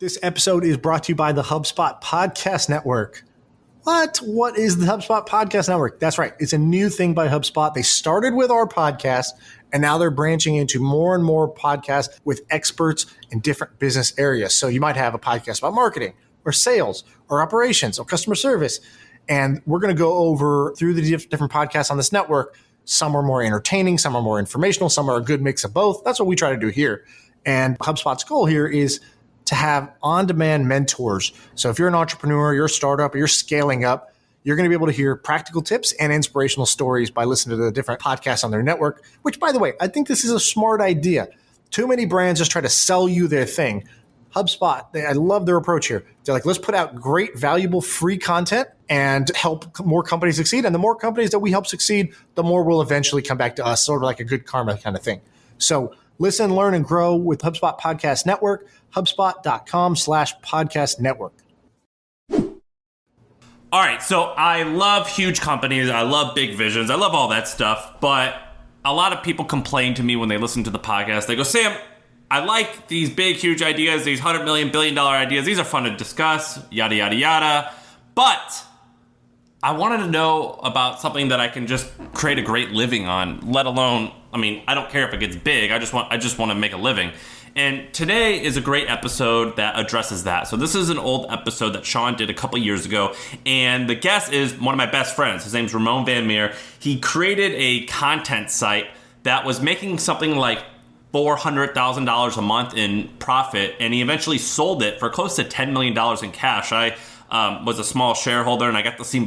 This episode is brought to you by the HubSpot Podcast Network. What is the HubSpot Podcast Network? That's right. It's a new thing by HubSpot. They started with our podcast, and now they're branching into more and more podcasts with experts in different business areas. So you might have a podcast about marketing or sales or operations or customer service. And we're going to go over through the different podcasts on this network. Some are more entertaining, some are more informational, some are a good mix of both. That's what we try to do here. And HubSpot's goal here is to have on-demand mentors. So if you're an entrepreneur, you're a startup, or you're scaling up, you're going to be able to hear practical tips and inspirational stories by listening to the different podcasts on their network, which, by the way, I think this is a smart idea. Too many brands just try to sell you their thing. HubSpot, I love their approach here. They're like, let's put out great, valuable, free content and help more companies succeed. And the more companies that we help succeed, the more will eventually come back to us, sort of like a good karma kind of thing. So listen, learn, and grow with HubSpot Podcast Network, HubSpot.com/podcast network. All right, so I love huge companies. I love big visions. I love all that stuff. But a lot of people complain to me when they listen to the podcast. They go, Sam, I like these big, huge ideas, these $100 million, billion-dollar ideas. These are fun to discuss, yada, yada, yada. But I wanted to know about something that I can just create a great living on, let alone, I don't care if it gets big. I just want to make a living. And today is a great episode that addresses that. So this is an old episode that Shaan did a couple years ago. And the guest is one of my best friends. His name's Ramon Van Meer. He created a content site that was making something like $400,000 a month in profit. And he eventually sold it for close to $10 million in cash. I was a small shareholder, and I got to see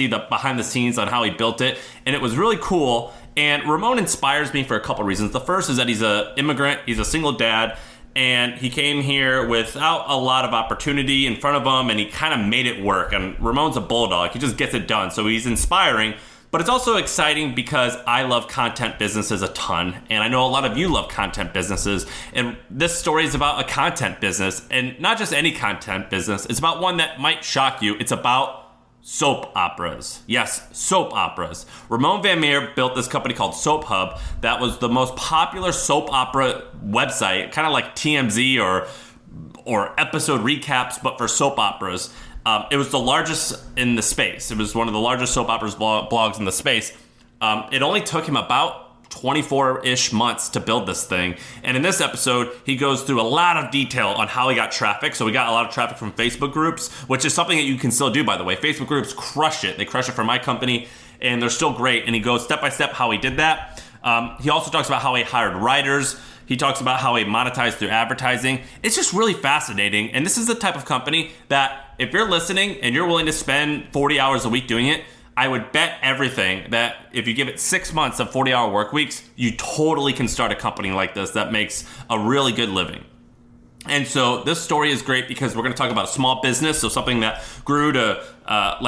the behind the scenes on how he built it. And it was really cool. And Ramon inspires me for a couple reasons. The first is that he's an immigrant, he's a single dad, and he came here without a lot of opportunity in front of him, and he kind of made it work. And Ramon's a bulldog. He just gets it done. So he's inspiring. But it's also exciting because I love content businesses a ton, and I know a lot of you love content businesses. And this story is about a content business, and not just any content business. It's about one that might shock you. It's about soap operas. Yes, soap operas. Ramon Van Meer built this company called Soap Hub that was the most popular soap opera website, kind of like TMZ or episode recaps, but for soap operas. It was the largest in the space. It was one of the largest soap operas blogs in the space. It only took him about 24-ish months to build this thing. And in this episode, he goes through a lot of detail on how he got traffic. So we got a lot of traffic from Facebook groups, which is something that you can still do, by the way. Facebook groups crush it. They crush it for my company, and they're still great. And he goes step by step how he did that. He also talks about how he hired writers. He talks about how he monetized through advertising. It's just really fascinating. And this is the type of company that if you're listening and you're willing to spend 40 hours a week doing it, I would bet everything that if you give it 6 months of 40-hour work weeks, you totally can start a company like this that makes a really good living. And so this story is great because we're going to talk about a small business, so something that grew to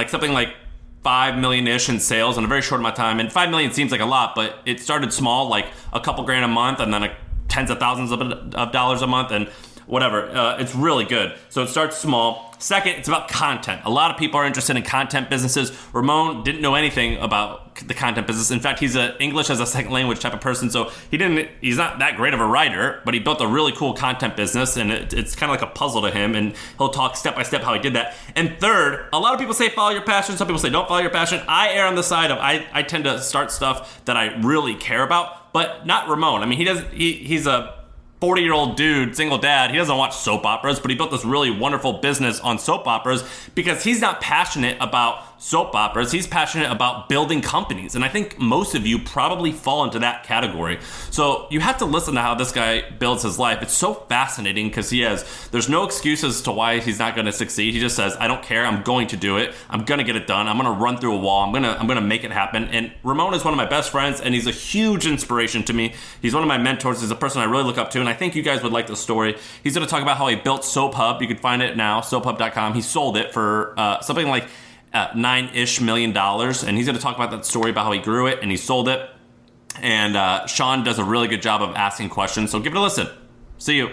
something like 5 million-ish in sales in a very short amount of time. And 5 million seems like a lot, but it started small, like a couple grand a month, and then tens of thousands of dollars a month, and whatever. It's really good. So it starts small. Second, it's about content. A lot of people are interested in content businesses. Ramon didn't know anything about the content business. In fact, he's an English as a second language type of person, so he's not that great of a writer, but he built a really cool content business, and it's kind of like a puzzle to him, and he'll talk step by step how he did that. And third, a lot of people say follow your passion. Some people say don't follow your passion. I err on the side of I tend to start stuff that I really care about, but not Ramon. He's a 40-year-old dude, single dad. He doesn't watch soap operas, but he built this really wonderful business on soap operas because he's not passionate about soap operas. He's passionate about building companies. And I think most of you probably fall into that category. So you have to listen to how this guy builds his life. It's so fascinating because there's no excuses to why he's not going to succeed. He just says, I don't care. I'm going to do it. I'm going to get it done. I'm going to run through a wall. I'm going to make it happen. And Ramon is one of my best friends, and he's a huge inspiration to me. He's one of my mentors. He's a person I really look up to, and I think you guys would like the story. He's going to talk about how he built Soap Hub. You can find it now, soaphub.com. He sold it for something like $9-ish million, and he's going to talk about that story about how he grew it and he sold it. And Shaan does a really good job of asking questions, so give it a listen. See you.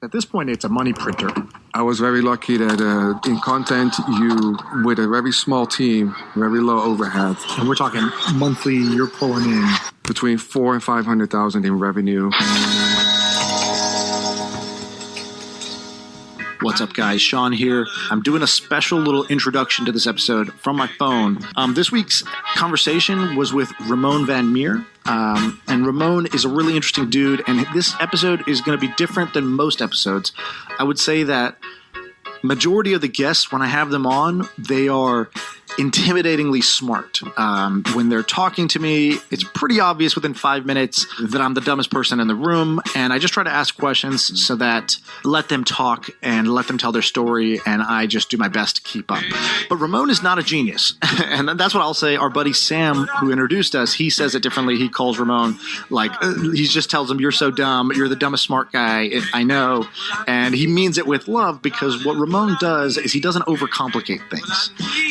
At this point, it's a money printer. I was very lucky that in content, with a very small team, very low overhead. And we're talking monthly, you're pulling in between 400,000 and 500,000 in revenue. What's up, guys? Shaan here. I'm doing a special little introduction to this episode from my phone. This week's conversation was with Ramon Van Meer. And Ramon is a really interesting dude, and this episode is going to be different than most episodes. I would say that majority of the guests, when I have them on, they are intimidatingly smart. When they're talking to me, it's pretty obvious within 5 minutes that I'm the dumbest person in the room, and I just try to ask questions so that let them talk and let them tell their story, and I just do my best to keep up. But Ramon is not a genius, and that's what I'll say. Our buddy Sam, who introduced us, he says it differently. He calls Ramon he just tells him, "You're so dumb. You're the dumbest smart guy I know," and he means it with love, because what Ramon does is he doesn't overcomplicate things,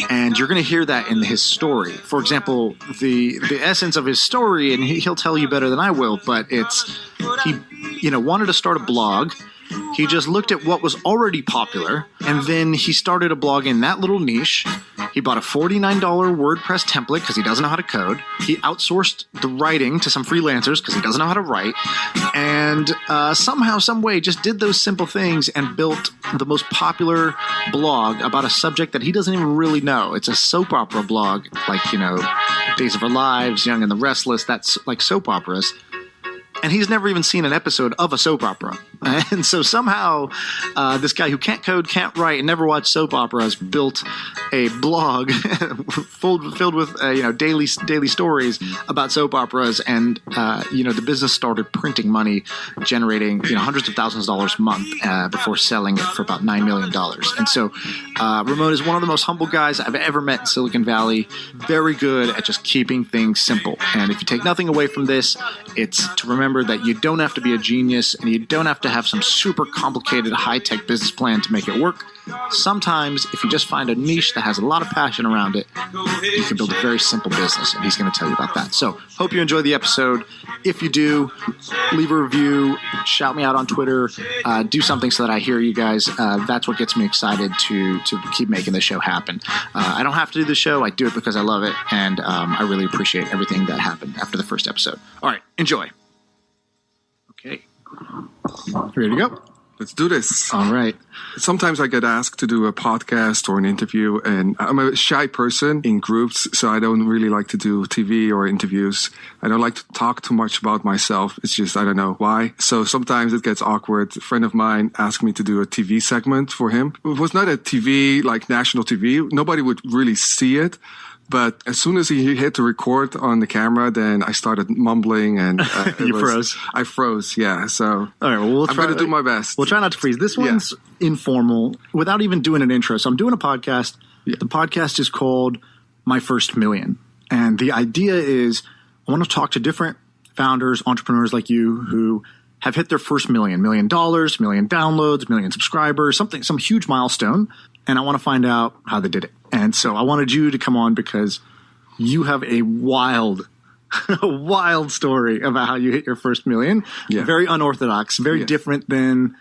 and you're going to hear that in his story. For example, the essence of his story, and he'll tell you better than I will, but it's he wanted to start a blog. He just looked at what was already popular, and then he started a blog in that little niche. He bought a $49 WordPress template because he doesn't know how to code. He outsourced the writing to some freelancers because he doesn't know how to write. And somehow, some way, just did those simple things and built the most popular blog about a subject that he doesn't even really know. It's a soap opera blog, Days of Our Lives, Young and the Restless. That's like soap operas. And he's never even seen an episode of a soap opera. And so somehow this guy who can't code, can't write, and never watched soap operas built a blog filled with daily stories about soap operas. And the business started printing money, generating hundreds of thousands of dollars a month before selling it for about $9 million. And so Ramon is one of the most humble guys I've ever met in Silicon Valley. Very good at just keeping things simple. And if you take nothing away from this, it's to remember that you don't have to be a genius, and you don't have to have some super complicated high-tech business plan to make it work. Sometimes, if you just find a niche that has a lot of passion around it, you can build a very simple business, and he's going to tell you about that. So, hope you enjoy the episode. If you do, leave a review, shout me out on Twitter, do something so that I hear you guys. That's what gets me excited to keep making this show happen. I don't have to do the show. I do it because I love it, and I really appreciate everything that happened after the first episode. All right, enjoy. Okay. Ready to go? Let's do this. All right. Sometimes I get asked to do a podcast or an interview, and I'm a shy person in groups, so I don't really like to do TV or interviews. I don't like to talk too much about myself. It's just, I don't know why. So sometimes it gets awkward. A friend of mine asked me to do a TV segment for him. It was not a TV, like national TV. Nobody would really see it. But as soon as he hit the record on the camera, then I started mumbling, and froze. I froze, yeah. So all right, well, I'm going to do my best. We'll try not to freeze. This one's informal, without even doing an intro. So I'm doing a podcast. Yeah. The podcast is called My First Million, and the idea is I want to talk to different founders, entrepreneurs like you who have hit their first $1 million, $1 million downloads, 1 million subscribers, some huge milestone. And I want to find out how they did it. And so I wanted you to come on because you have a wild story about how you hit your first million. Yeah. Very unorthodox, very different than,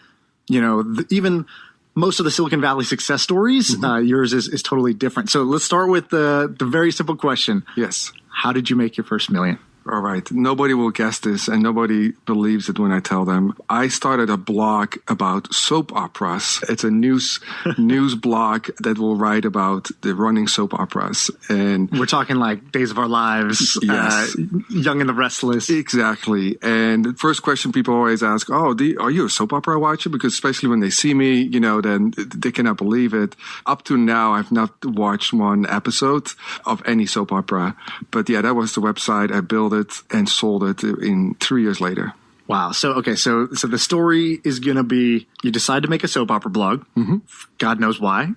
even most of the Silicon Valley success stories. Mm-hmm. Yours is totally different. So let's start with the very simple question. Yes. How did you make your first million? All right. Nobody will guess this, and nobody believes it when I tell them. I started a blog about soap operas. It's a news blog that will write about the running soap operas. And we're talking like Days of Our Lives, yes. Young and the Restless. Exactly. And the first question people always ask, are you a soap opera watcher? Because especially when they see me, then they cannot believe it. Up to now, I've not watched one episode of any soap opera. But yeah, that was the website. I built it and sold it in 3 years later. Wow. So the story is going to be, you decide to make a soap opera blog. Mm-hmm. God knows why.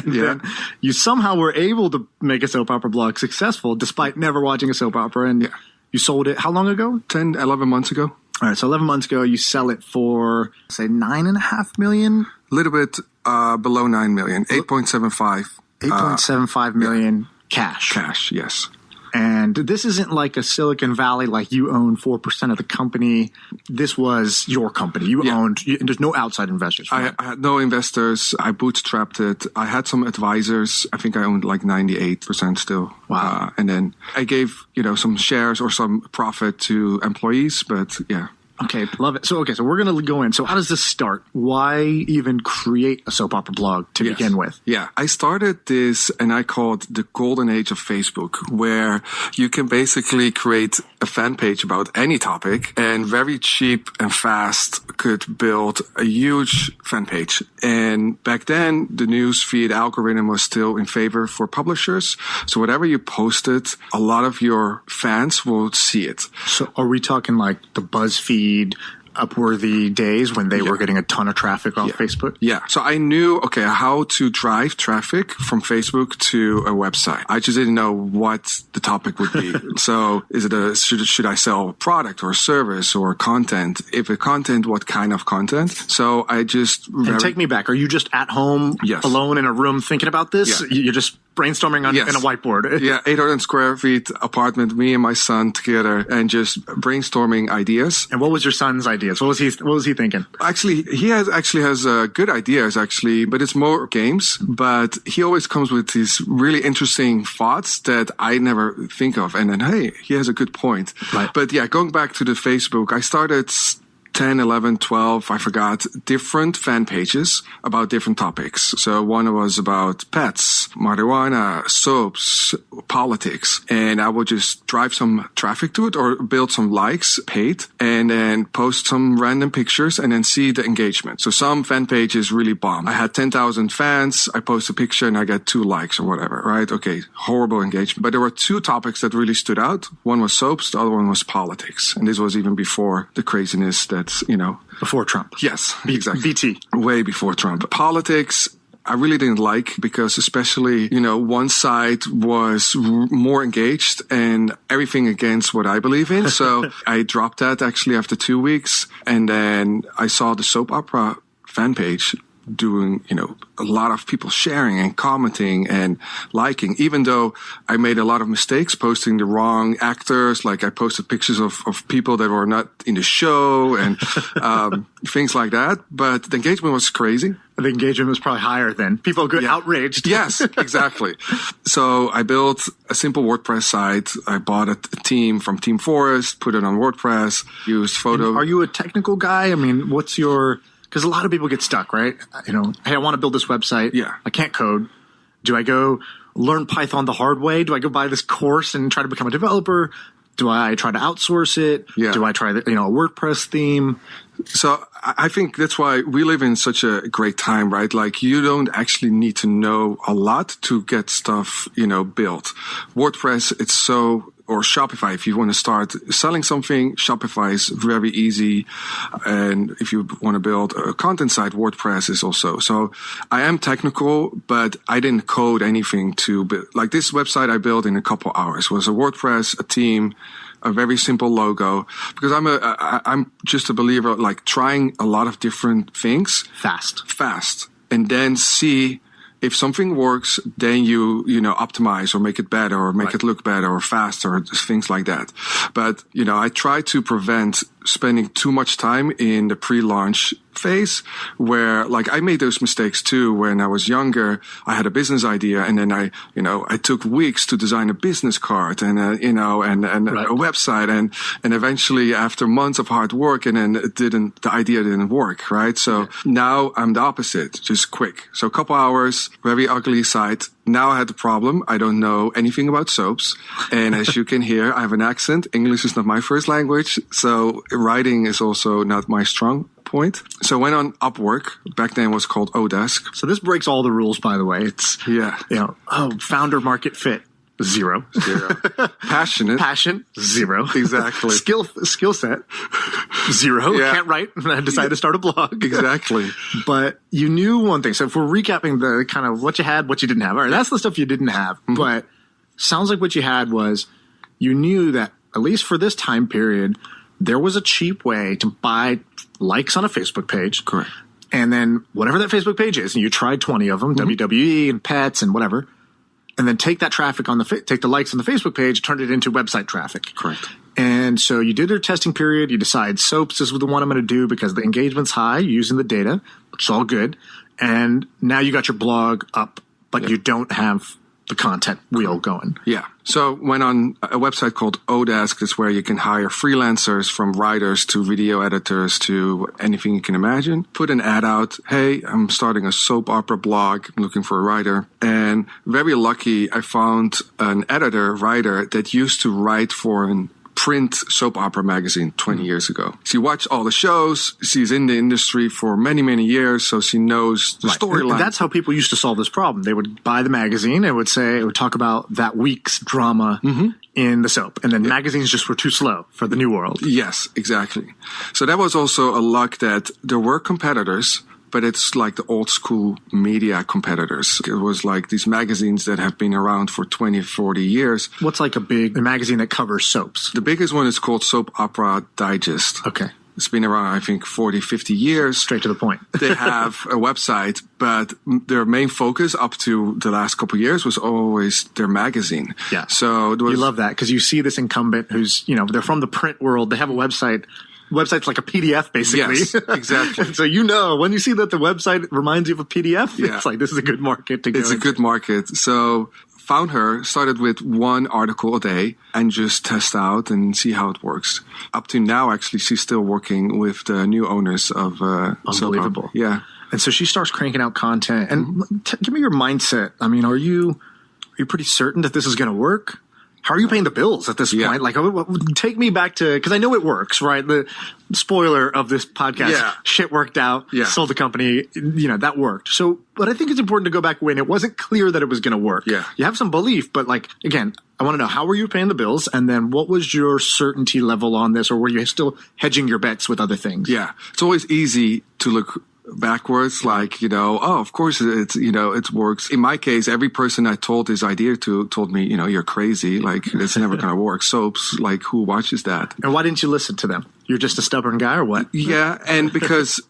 Then you somehow were able to make a soap opera blog successful despite never watching a soap opera. And you sold it how long ago? 10, 11 months ago. All right. So 11 months ago, you sell it for, say, $9.5 million? A little bit below 9 million, 8.75. 8.75 million cash. Cash, yes. And this isn't like a Silicon Valley, like you own 4% of the company. This was your company. You owned, there's no outside investors. I had no investors. I bootstrapped it. I had some advisors. I think I owned like 98% still. Wow. And then I gave, some shares or some profit to employees, but yeah. Okay, love it. So we're going to go in. So how does this start? Why even create a soap opera blog to begin with? Yeah, I started this and I called the golden age of Facebook, where you can basically create a fan page about any topic and very cheap and fast could build a huge fan page. And back then, the news feed algorithm was still in favor for publishers. So whatever you posted, a lot of your fans will see it. So are we talking like the BuzzFeed, Upworthy days when they were getting a ton of traffic off Facebook? Yeah. So I knew, how to drive traffic from Facebook to a website. I just didn't know what the topic would be. So is it should I sell a product or a service or content? If a content, what kind of content? So I just... And take me back. Are you just at home alone in a room thinking about this? Yeah. You're just brainstorming in a whiteboard. Yeah, 800 square feet apartment, me and my son together, and just brainstorming ideas. And what was your son's ideas? What was he thinking? Actually, he has good ideas, but it's more games. But he always comes with these really interesting thoughts that I never think of. And then, hey, he has a good point. Right. But yeah, going back to the Facebook, I started 10, 11, 12, I forgot, different fan pages about different topics. So one was about pets, marijuana, soaps, politics. And I would just drive some traffic to it or build some likes, paid, and then post some random pictures and then see the engagement. So some fan pages really bomb. I had 10,000 fans. I post a picture and I get 2 likes or whatever, right? Okay, horrible engagement. But there were 2 topics that really stood out. One was soaps. The other one was politics. And this was even before the craziness that before Trump. Yes, exactly. BT. Way before Trump. Politics, I really didn't like because especially, one side was more engaged and everything against what I believe in. So I dropped that actually after 2 weeks. And then I saw the soap opera fan page doing, a lot of people sharing and commenting and liking, even though I made a lot of mistakes posting the wrong actors. Like I posted pictures of people that were not in the show and things like that. But the engagement was crazy. The engagement was probably higher then. People get outraged. Yes, exactly. So I built a simple WordPress site. I bought a team from Team Forest, put it on WordPress, used photo. And are you a technical guy? I mean, what's your... Because a lot of people get stuck, right? Hey, I want to build this website. Yeah. I can't code. Do I go learn Python the hard way? Do I go buy this course and try to become a developer? Do I try to outsource it? Yeah. Do I try a WordPress theme? So I think that's why we live in such a great time, right? Like you don't actually need to know a lot to get stuff, built. WordPress, it's so... Or Shopify, if you want to start selling something, Shopify is very easy. And if you want to build a content site, WordPress is also. So I am technical, but I didn't code anything to build. Like this website I built in a couple hours was a WordPress, a theme, a very simple logo, because I'm just a believer, like trying a lot of different things fast, and then see if something works, then you optimize or make it better or make it look better or faster or things like that. But, I try to prevent spending too much time in the pre-launch phase where like I made those mistakes too when I was younger. I had a business idea and then I took weeks to design a business card and a website and eventually after months of hard work and then the idea didn't work, right? So now I'm the opposite, just quick. So a couple hours, very ugly site. Now I had the problem. I don't know anything about soaps. And as you can hear, I have an accent. English is not my first language. So writing is also not my strong point. So I went on Upwork. Back then it was called Odesk. So this breaks all the rules, by the way. It's, founder market fit. Zero. Passion, 0. Exactly. Skill set, 0. Yeah. Can't write. I decided to start a blog. Exactly. But you knew one thing. So if we're recapping the kind of what you had, what you didn't have. All right, that's the stuff you didn't have. Mm-hmm. But sounds like what you had was you knew that at least for this time period, there was a cheap way to buy likes on a Facebook page. Correct. And then whatever that Facebook page is, and you tried 20 of them, WWE and pets and whatever. and then take that traffic take the likes on the Facebook page, turn it into website traffic. Correct. And so you did your testing period. You decide soaps is the one I'm going to do because the engagement's high, using the data, which is all good. And now you got your blog up, but you don't have the content wheel going. Yeah. So went on a website called Odesk. It's where you can hire freelancers, from writers to video editors to anything you can imagine. Put an ad out. Hey, I'm starting a soap opera blog. I'm looking for a writer. And very lucky, I found an writer that used to write for an print soap opera magazine 20 years ago. She watched all the shows. She's in the industry for many, many years, so she knows the storyline. That's how people used to solve this problem. They would buy the magazine. It would talk about that week's drama in the soap. And then magazines just were too slow for the new world. Yes, exactly. So that was also a luck that there were competitors, but it's like the old school media competitors. It was like these magazines that have been around for 20, 40 years. What's like a big magazine that covers soaps? The biggest one is called Soap Opera Digest. Okay. It's been around, I think, 40, 50 years. Straight to the point. They have a website, but their main focus up to the last couple of years was always their magazine. Yeah. So you love that because you see this incumbent who's, they're from the print world. They have a website. Website's like a PDF, basically. Yes, exactly. So when you see that the website reminds you of a PDF, it's like, this is a good market to go It's a good market. So found her, started with one article a day and just test out and see how it works. Up to now, actually, she's still working with the new owners of Unbelievable. Yeah. And so she starts cranking out content. And give me your mindset. I mean, are you pretty certain that this is going to work? How are you paying the bills at this point? Like, take me back to, because I know it works, right? The spoiler of this podcast, shit worked out, sold the company, that worked. So, but I think it's important to go back when it wasn't clear that it was going to work. Yeah. You have some belief, but like, again, I want to know, how were you paying the bills? And then what was your certainty level on this? Or were you still hedging your bets with other things? Yeah. It's always easy to look backwards, like, of course it works. In my case, every person I told this idea to told me, you're crazy. Like, it's never going to work. Soaps, like, who watches that? And why didn't you listen to them? You're just a stubborn guy or what? Yeah. And because,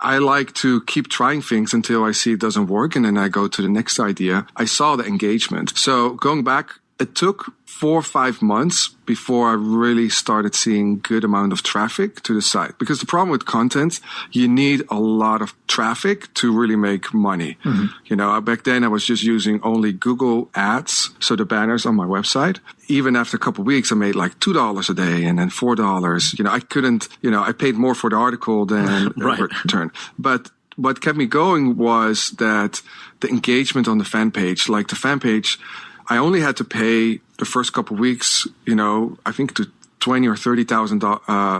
I like to keep trying things until I see it doesn't work. And then I go to the next idea. I saw the engagement. So going back, it took 4 or 5 months before I really started seeing good amount of traffic to the site. Because the problem with content, you need a lot of traffic to really make money. Back then I was just using only Google ads, so the banners on my website. Even after a couple of weeks, I made like $2 a day and then $4. I couldn't, I paid more for the article than return. But what kept me going was that the engagement on the fan page, like the fan page, I only had to pay the first couple of weeks, I think to 20 or 30,000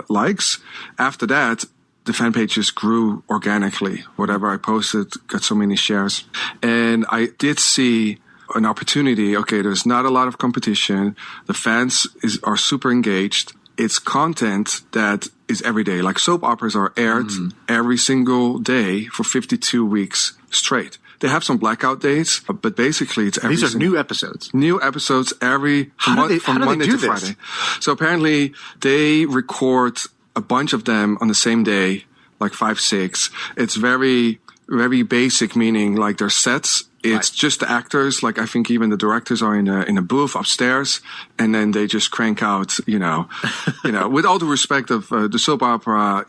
likes. After that, the fan page just grew organically. Whatever I posted got so many shares. And I did see an opportunity. Okay, there's not a lot of competition. The fans are super engaged. It's content that is every day. Like soap operas are aired every single day for 52 weeks straight. They have some blackout days, but basically it's every. These are new episodes. New episodes from Monday to Friday. So apparently they record a bunch of them on the same day, like 5, 6. It's very, very basic, meaning like their sets. It's just the actors. Like I think even the directors are in a booth upstairs, and then they just crank out. With all the respect of the soap opera,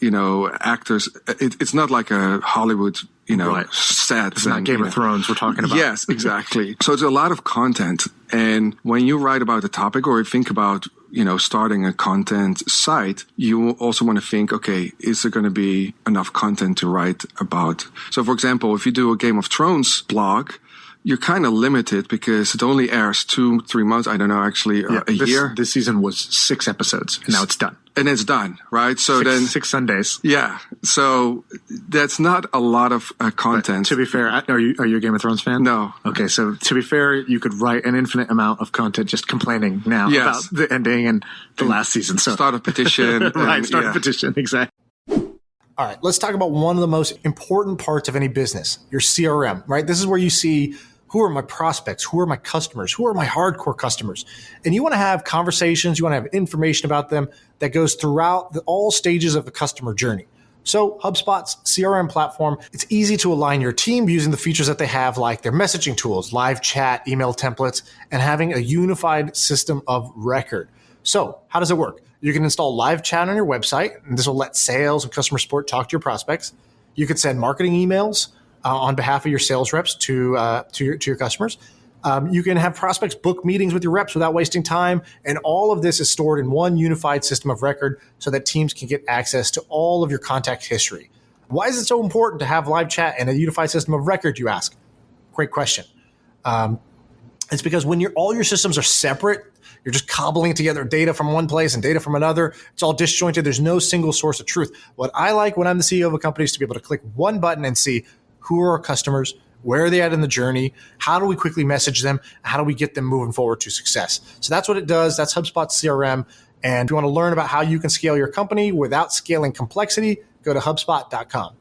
actors. It's not like a Hollywood. Set. It's not Game of Thrones we're talking about. Yes, exactly. So it's a lot of content. And when you write about a topic or you think about, starting a content site, you also want to think, okay, is there going to be enough content to write about? So for example, if you do a Game of Thrones blog, you're kind of limited because it only airs 2-3 months. I don't know, actually, a year. This season was 6 episodes, and now it's done. And it's done, right? So then 6 Sundays. Yeah. So that's not a lot of content. But to be fair, are you a Game of Thrones fan? No. Okay. So to be fair, you could write an infinite amount of content just complaining now about the ending and the last season. So start a petition. Start a petition. Exactly. All right, let's talk about one of the most important parts of any business, your CRM, right? This is where you see who are my prospects, who are my customers, who are my hardcore customers. And you want to have conversations, you want to have information about them that goes throughout all stages of the customer journey. So HubSpot's CRM platform, it's easy to align your team using the features that they have, like their messaging tools, live chat, email templates, and having a unified system of record. So how does it work? You can install live chat on your website, and this will let sales and customer support talk to your prospects. You could send marketing emails on behalf of your sales reps to your customers. You can have prospects book meetings with your reps without wasting time. And all of this is stored in one unified system of record so that teams can get access to all of your contact history. Why is it so important to have live chat and a unified system of record, you ask? Great question. It's because when all your systems are separate, you're just cobbling together data from one place and data from another. It's all disjointed. There's no single source of truth. What I like when I'm the CEO of a company is to be able to click one button and see who are our customers, where are they at in the journey, how do we quickly message them, how do we get them moving forward to success. So that's what it does. That's HubSpot's CRM. And if you want to learn about how you can scale your company without scaling complexity, go to HubSpot.com.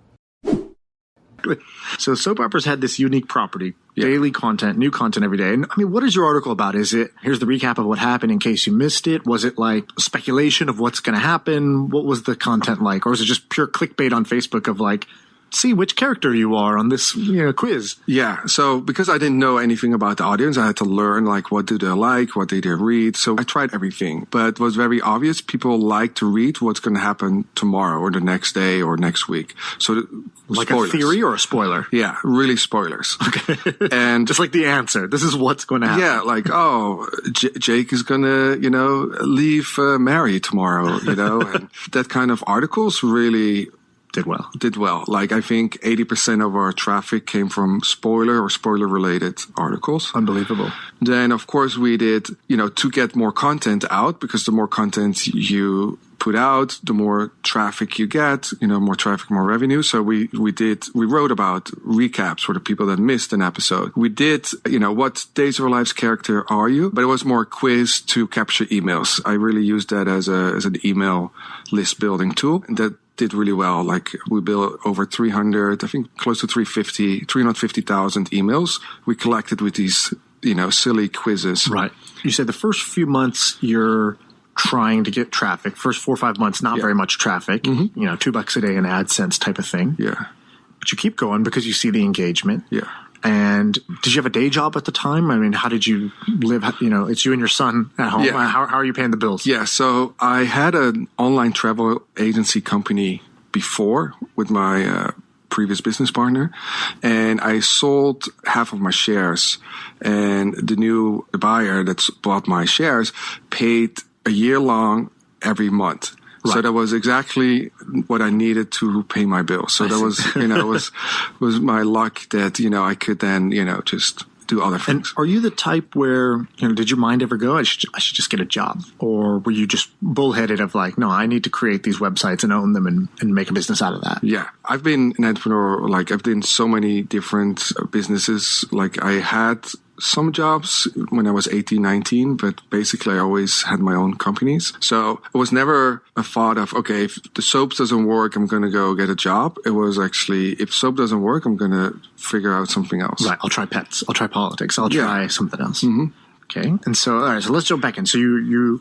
So soap operas had this unique property, daily content, new content every day. And I mean, what is your article about? Is it, here's the recap of what happened in case you missed it? Was it like speculation of what's going to happen? What was the content like? Or was it just pure clickbait on Facebook of like, see which character you are on this quiz? Yeah. So because I didn't know anything about the audience, I had to learn like what do they like, what do they read. So I tried everything, but it was very obvious. People like to read what's going to happen tomorrow or the next day or next week. So like spoilers. A theory or a spoiler? Yeah, really spoilers. Okay. And just like the answer. This is what's going to happen. Yeah, like, Jake is going to, leave Mary tomorrow, and that kind of articles really did well. Like, I think 80% of our traffic came from spoiler or spoiler related articles. Unbelievable. Then, of course, we did, to get more content out, because the more content you put out, the more traffic you get, more traffic, more revenue. So we wrote about recaps for the people that missed an episode. We did, what Days of Our Lives character are you? But it was more a quiz to capture emails. I really used that as an email list building tool. And that did really well. Like, we built over 300, I think close to 350,000 emails we collected with these, silly quizzes. Right. You said the first few months you're trying to get traffic. First 4 or 5 months, not very much traffic, $2 a day in AdSense type of thing. Yeah. But you keep going because you see the engagement. Yeah. And did you have a day job at the time? I mean, how did you live? It's you and your son at home. Yeah. How are you paying the bills? Yeah. So I had an online travel agency company before with my previous business partner, and I sold half of my shares, and the buyer that bought my shares paid a year long every month. Right. So that was exactly what I needed to pay my bills. So that was, was my luck that, I could then, just do other things. And are you the type where, did your mind ever go, I should just get a job? Or were you just bullheaded of like, no, I need to create these websites and own them and make a business out of that? Yeah. I've been an entrepreneur. Like, I've done so many different businesses. Like, I had some jobs when I was 18, 19, but basically I always had my own companies. So it was never a thought of, okay, if the soap doesn't work, I'm going to go get a job. It was actually, if soap doesn't work, I'm going to figure out something else. Right. I'll try pets. I'll try politics. I'll try something else. Mm-hmm. Okay. And so, all right, so let's jump back in. So you're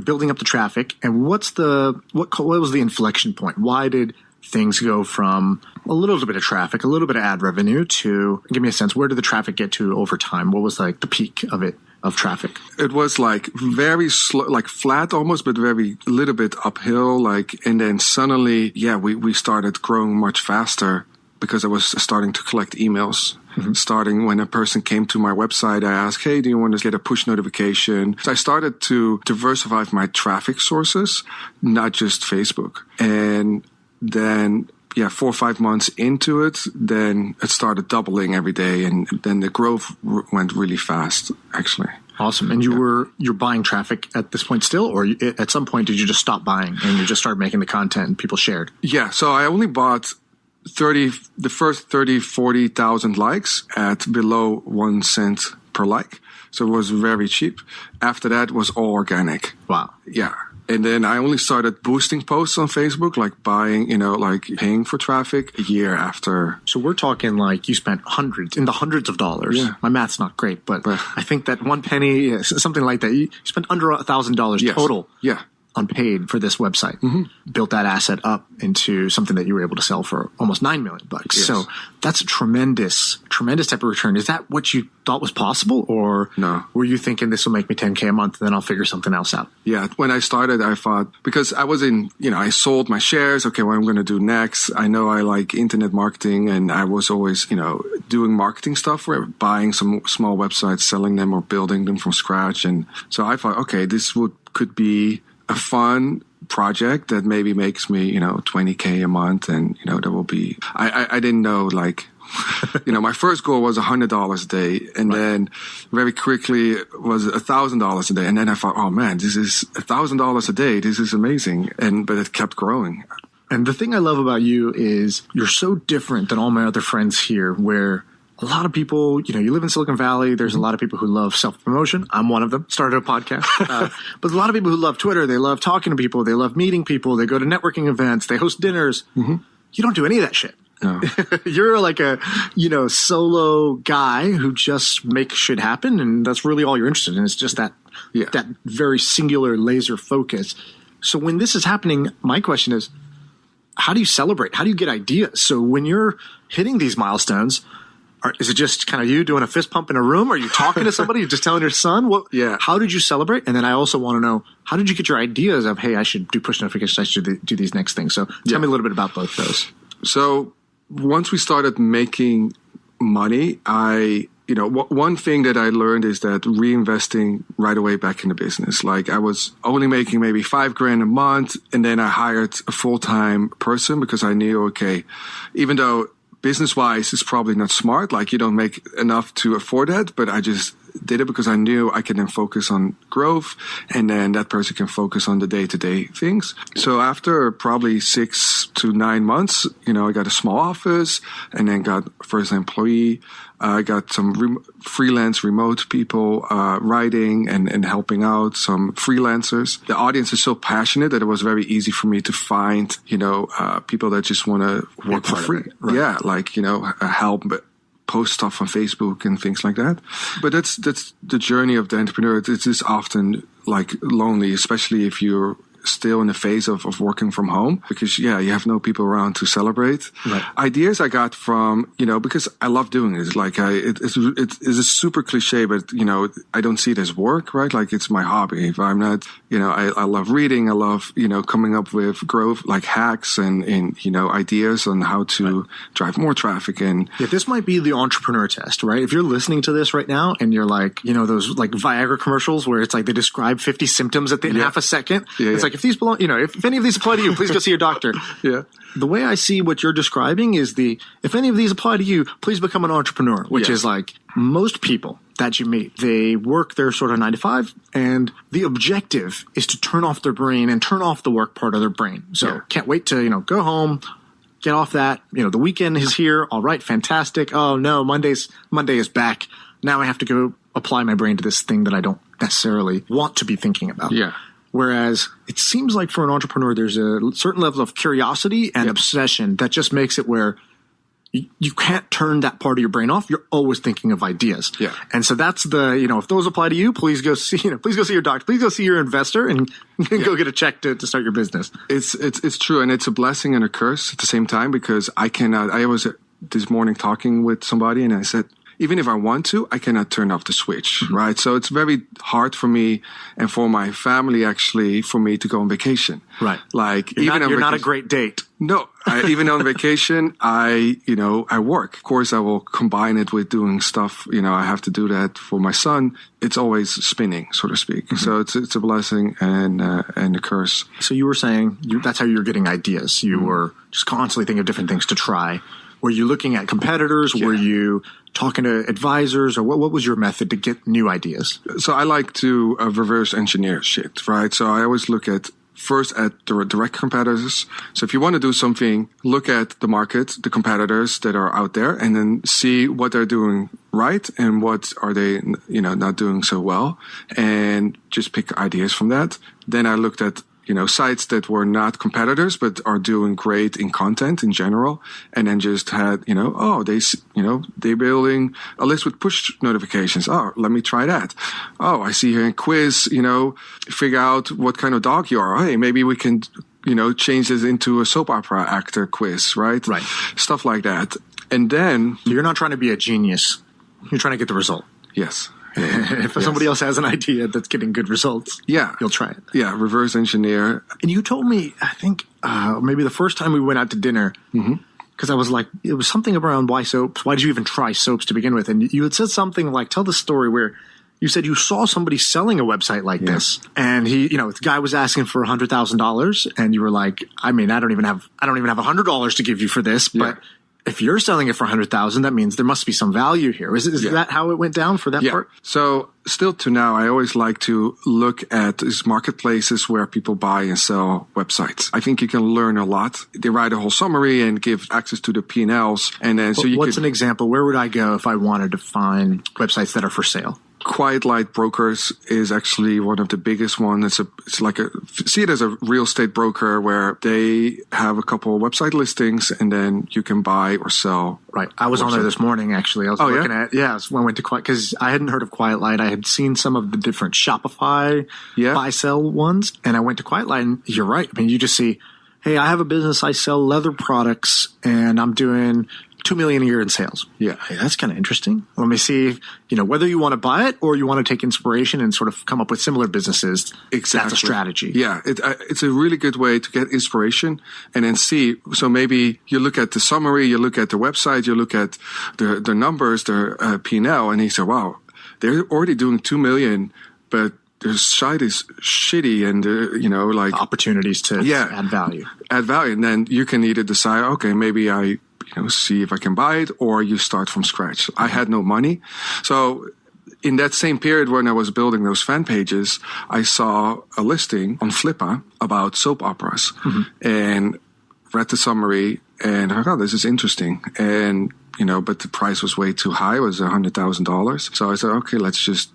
building up the traffic, and what was the inflection point? Why did things go from a little bit of traffic, a little bit of ad revenue to, give me a sense, where did the traffic get to over time? What was like the peak of traffic? It was like very slow, like flat almost, but very little bit uphill. And then suddenly, we started growing much faster because I was starting to collect emails. Mm-hmm. Starting when a person came to my website, I asked, hey, do you want to get a push notification? So I started to diversify my traffic sources, not just Facebook. And then, 4 or 5 months into it, then it started doubling every day. And then the growth went really fast, actually. Awesome. And you're buying traffic at this point still, or at some point did you just stop buying and you just started making the content and people shared? Yeah. So I only bought the first 40,000 likes at below 1 cent per like. So it was very cheap. After that was all organic. Wow. Yeah. And then I only started boosting posts on Facebook, like buying, paying for traffic a year after. So we're talking like you spent hundreds of dollars. Yeah. My math's not great, but I think that one penny, something like that, you spent under $1,000 total. Yeah. unpaid for this website, built that asset up into something that you were able to sell for almost $9 million. Yes. So that's a tremendous type of return. Is that what you thought was possible, or No. were you thinking this will make me $10K a month and then I'll figure something else out? Yeah, when I started, I thought, because I was I sold my shares. Okay, what I'm going to do next? I know I like internet marketing, and I was always, doing marketing stuff, buying some small websites, selling them, or building them from scratch. And so I thought, okay, this could be a fun project that maybe makes me, $20K a month. And, that will be, I didn't know, like, my first goal was $100 a day. And then very quickly it was $1,000 a day. And then I thought, oh man, this is $1,000 a day. This is amazing. But it kept growing. And the thing I love about you is you're so different than all my other friends here, where a lot of people, you live in Silicon Valley. There's a lot of people who love self-promotion. I'm one of them. Started a podcast. But a lot of people who love Twitter. They love talking to people. They love meeting people. They go to networking events. They host dinners. You don't do any of that shit. No. You're like a, solo guy who just makes shit happen. And that's really all you're interested in. It's just that very singular laser focus. So when this is happening, my question is, how do you celebrate? How do you get ideas? So when you're hitting these milestones, is it just kind of you doing a fist pump in a room? Are you talking to somebody? You're just telling your son? How did you celebrate? And then I also want to know, how did you get your ideas of, hey, I should do push notifications, I should do these next things? So tell me a little bit about both those. So once we started making money, one thing that I learned is that reinvesting right away back in the business. Like, I was only making maybe $5,000 a month, and then I hired a full-time person because I knew, okay, even though business-wise it's probably not smart, like you don't make enough to afford that, but I just did it because I knew I could then focus on growth, and then that person can focus on the day-to-day things. So after probably 6 to 9 months, I got a small office, and then got first employee. I got some freelance remote people writing and helping out, some freelancers. The audience is so passionate that it was very easy for me to find, people that just want to work for free. Right. Yeah, like, help post stuff on Facebook and things like that. But that's the journey of the entrepreneur. It is often like lonely, especially if you're still in the phase of working from home, because you have no people around to celebrate. Right. Ideas I got from, because I love doing it. Like it's a super cliche, but I don't see it as work, right? Like, it's my hobby. If I'm not, I love reading. I love, coming up with growth, like hacks and ideas on how to drive more traffic. And this might be the entrepreneur test, right? If you're listening to this right now and you're like, those like Viagra commercials where it's like they describe 50 symptoms in half a second. It's like, if these belong, if any of these apply to you, please go see your doctor. The way I see what you're describing is if any of these apply to you, please become an entrepreneur, which is like most people that you meet, they work their sort of 9 to 5, and the objective is to turn off their brain and turn off the work part of their brain. So can't wait to, go home, get off that. The weekend is here. All right, fantastic. Oh no, Monday is back. Now I have to go apply my brain to this thing that I don't necessarily want to be thinking about. Whereas it seems like for an entrepreneur, there's a certain level of curiosity and obsession that just makes it where you can't turn that part of your brain off. You're always thinking of ideas. And so that's if those apply to you, please go see your doctor, please go see your investor and go get a check to start your business. It's true. And it's a blessing and a curse at the same time, because I was this morning talking with somebody, and I said, even if I want to, I cannot turn off the switch, right? So it's very hard for me and for my family, actually, for me to go on vacation. Right. Like, you're not a great date. No, even on vacation, I work. Of course, I will combine it with doing stuff. I have to do that for my son. It's always spinning, so to speak. So it's a blessing and a curse. So you were saying that's how you're getting ideas. You were just constantly thinking of different things to try. Were you looking at competitors? Were you talking to advisors, or what was your method to get new ideas? So I like to reverse engineer shit, right? So I always look at first at the direct competitors. So if you want to do something, look at the market, the competitors that are out there, and then see what they're doing right and what are they, not doing so well, and just pick ideas from that. Then I looked at sites that were not competitors, but are doing great in content in general. And then just had, they're building a list with push notifications. Oh, let me try that. Oh, I see here in quiz, figure out what kind of dog you are. Hey, maybe we can, change this into a soap opera actor quiz, right? Right. Stuff like that. And then you're not trying to be a genius. You're trying to get the result. Yes. If somebody else has an idea that's getting good results, you'll try it. Yeah, reverse engineer. And you told me, I think maybe the first time we went out to dinner, because I was like, it was something around why soaps? Why did you even try soaps to begin with? And you had said something like, tell the story where you said you saw somebody selling a website like this, and the guy was asking for $100,000, and you were like, I don't even have $100 to give you for this, but if you're selling it for $100,000, that means there must be some value here. Is that how it went down for that part? So still to now, I always like to look at these marketplaces where people buy and sell websites. I think you can learn a lot. They write a whole summary and give access to the P&Ls. And then what's an example? Where would I go if I wanted to find websites that are for sale? Quiet Light Brokers is actually one of the biggest ones. See it as a real estate broker where they have a couple of website listings and then you can buy or sell. Right. I was on there this morning, actually. I was looking at, when I went to Quiet, because I hadn't heard of Quiet Light. I had seen some of the different Shopify buy sell ones, and I went to Quiet Light, and you're right. You just see, hey, I have a business. I sell leather products, and I'm doing $2 million a year in sales. Yeah. Hey, that's kind of interesting. Let me see, whether you want to buy it or you want to take inspiration and sort of come up with similar businesses. Exactly. That's a strategy. Yeah. It's a really good way to get inspiration and then see. So maybe you look at the summary, you look at the website, you look at the numbers, their P&L, and you say, wow, they're already doing 2 million, but their site is shitty and, opportunities to add value. And then you can either decide, okay, maybe I see if I can buy it, or you start from scratch. I had no money. So in that same period when I was building those fan pages, I saw a listing on Flippa about soap operas and read the summary and I thought, this is interesting. And, but the price was way too high. It was $100,000. So I said, okay, let's just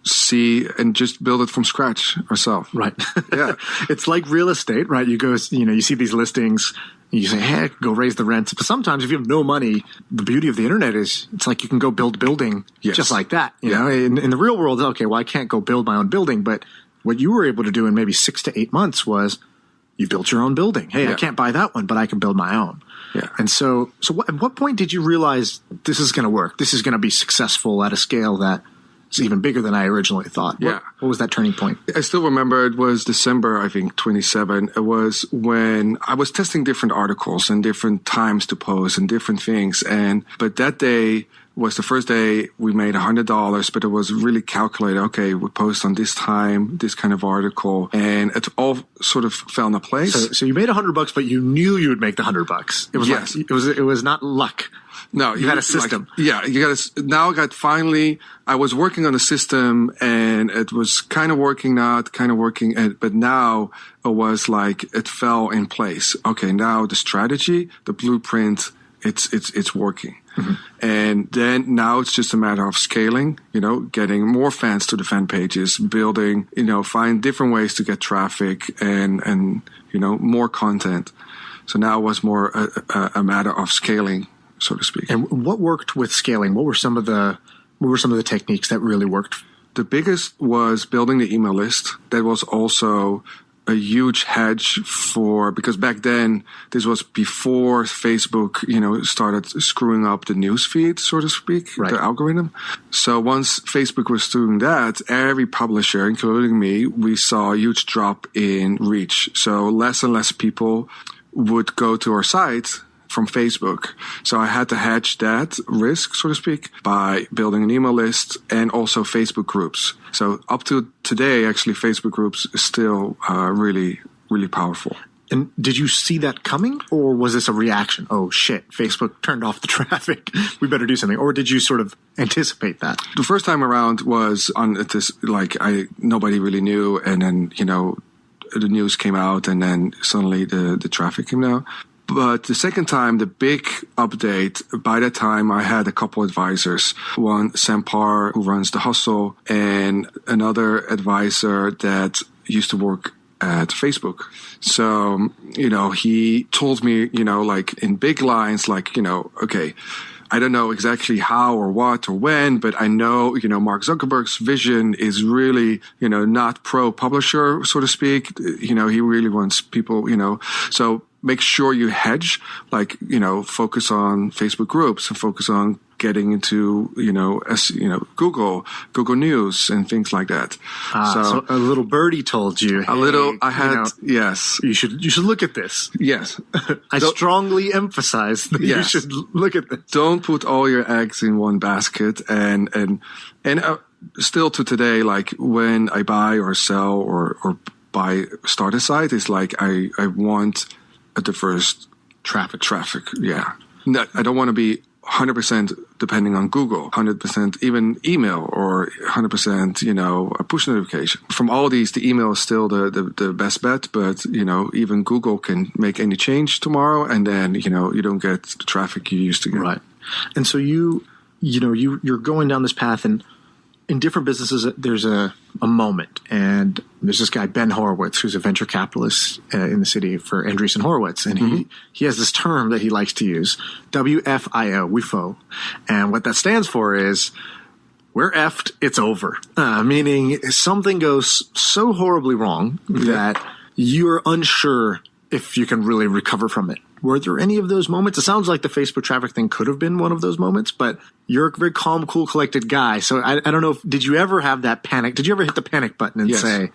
see and just build it from scratch ourselves. Right. Yeah. It's like real estate, right? You go, you see these listings, you say, hey, go raise the rents. But sometimes if you have no money, the beauty of the internet is it's like you can go build a building just like that. You know, in the real world, okay, well, I can't go build my own building. But what you were able to do in maybe 6 to 8 months was you built your own building. Hey, I can't buy that one, but I can build my own. Yeah. And so at what point did you realize this is going to work? This is going to be successful at a scale that is even bigger than I originally thought. Yeah. What was that turning point? I still remember it was December, I think, 27. It was when I was testing different articles and different times to post and different things. But that day was the first day we made $100, but it was really calculated. Okay, we post on this time, this kind of article, and it all sort of fell into place. So you made $100, but you knew you would make the $100. It was it was not luck. No, you had a system. I was working on a system and it was kind of working, not kind of working, but now it was like it fell in place. Okay, now the strategy, the blueprint, it's working. Mm-hmm. And then now it's just a matter of scaling, getting more fans to the fan pages, building, find different ways to get traffic and more content. So now it was more a matter of scaling, so to speak. And what worked with scaling? What were some of the techniques that really worked? The biggest was building the email list. That was also a huge hedge because back then, this was before Facebook, started screwing up the news feed, so to speak, the algorithm. So once Facebook was doing that, every publisher, including me, we saw a huge drop in reach. So less and less people would go to our site from Facebook. So I had to hedge that risk, so to speak, by building an email list and also Facebook groups. So up to today, actually, Facebook groups is still really, really powerful. And did you see that coming, or was this a reaction? Oh, shit, Facebook turned off the traffic. We better do something. Or did you sort of anticipate that? The first time around was on this, nobody really knew. And then, the news came out and then suddenly the traffic came down. But the second time, the big update, by that time, I had a couple advisors. One, Sampar, who runs The Hustle, and another advisor that used to work at Facebook. So, he told me, like in big lines, like, okay, I don't know exactly how or what or when, but I know, Mark Zuckerberg's vision is really, not pro-publisher, so to speak. He really wants people, so make sure you hedge, like, focus on Facebook groups and focus on getting into, Google News and things like that. So a little birdie told you. Yes. You should look at this. Yes. I strongly emphasize that you should look at this. Don't put all your eggs in one basket. And still to today, like when I buy or sell or start a site, it's like I want a diverse traffic. Yeah. No, I don't want to be 100% depending on Google, 100% even email, or 100%, a push notification. From all these, the email is still the best bet, but, even Google can make any change tomorrow, and then, you don't get the traffic you used to get. Right. And so you're going down this path, and in different businesses, there's a moment, and there's this guy, Ben Horowitz, who's a venture capitalist in the city for Andreessen Horowitz, and he has this term that he likes to use, WFIO, WIFO, and what that stands for is, we're effed, it's over, meaning something goes so horribly wrong that you're unsure if you can really recover from it. Were there any of those moments? It sounds like the Facebook traffic thing could have been one of those moments, but you're a very calm, cool, collected guy. So I don't know, did you ever have that panic? Did you ever hit the panic button and say,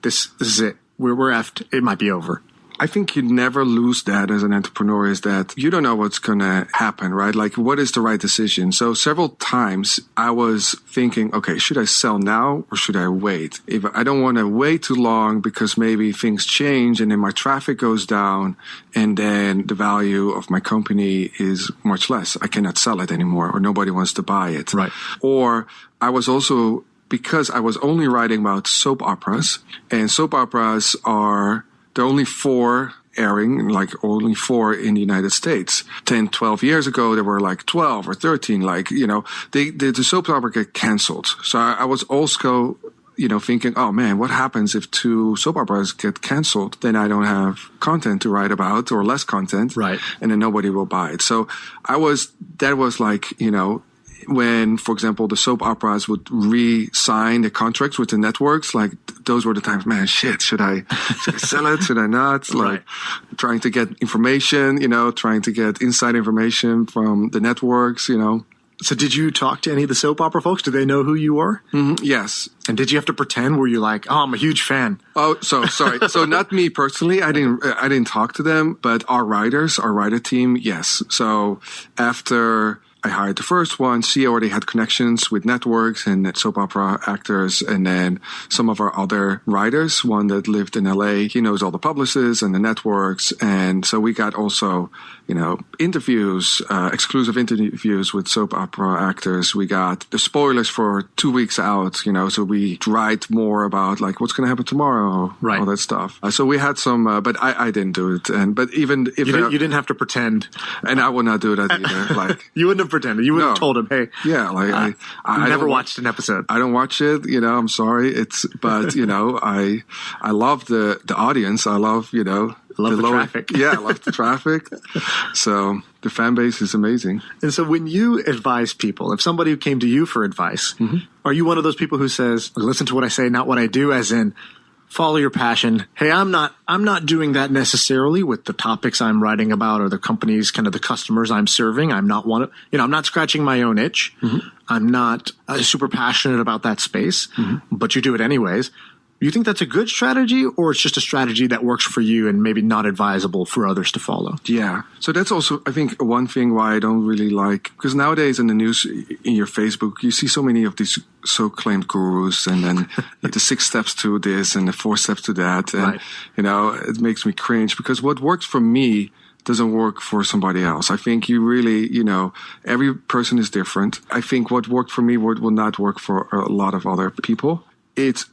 this is it, we're effed, it might be over? I think you never lose that as an entrepreneur, is that you don't know what's going to happen, right? Like, what is the right decision? So several times I was thinking, okay, should I sell now or should I wait? If I don't want to wait too long because maybe things change and then my traffic goes down and then the value of my company is much less. I cannot sell it anymore, or nobody wants to buy it. Right. Or I was also, because I was only writing about soap operas, and soap operas there are only 4 airing, like only 4 in the United States. 10, 12 years ago, there were like 12 or 13, like, the soap opera get canceled. So I was also, thinking, oh man, what happens if 2 soap operas get canceled? Then I don't have content to write about, or less content. Right. And then nobody will buy it. So that was like, when, for example, the soap operas would re-sign the contracts with the networks, like those were the times, man, shit, should I sell it? Should I not? Like trying to get information, trying to get inside information from the networks, So did you talk to any of the soap opera folks? Do they know who you are? Mm-hmm. Yes. And did you have to pretend? Were you like, oh, I'm a huge fan? Oh, so sorry. So not me personally. I didn't talk to them, but our writer team, yes. So after I hired the first one, she already had connections with networks and soap opera actors, and then some of our other writers, one that lived in LA, he knows all the publicists and the networks. And so we got also, interviews, exclusive interviews with soap opera actors. We got the spoilers for 2 weeks out, so we write more about like what's going to happen tomorrow, all that stuff. So we had some, but I didn't do it. But even if you didn't have to pretend, and I would not do that either. Like you wouldn't have pretended. You would have told him, "Hey, I never watched an episode. I don't watch it. I'm sorry. But I love the audience. I love the traffic. Yeah, I love the traffic. So the fan base is amazing. And so when you advise people, if somebody came to you for advice, are you one of those people who says, "Listen to what I say, not what I do," as in, follow your passion. Hey, I'm not doing that necessarily with the topics I'm writing about or the companies, kind of the customers I'm serving. I'm not I'm not scratching my own itch. I'm not super passionate about that space, but you do it anyways. You think that's a good strategy, or it's just a strategy that works for you and maybe not advisable for others to follow? Yeah. So that's also, I think, one thing why I don't really like, because nowadays in the news, in your Facebook, you see so many of these so-claimed gurus, and then the 6 steps to this and the 4 steps to that. And, it makes me cringe, because what works for me doesn't work for somebody else. I think you really, every person is different. I think what worked for me will not work for a lot of other people.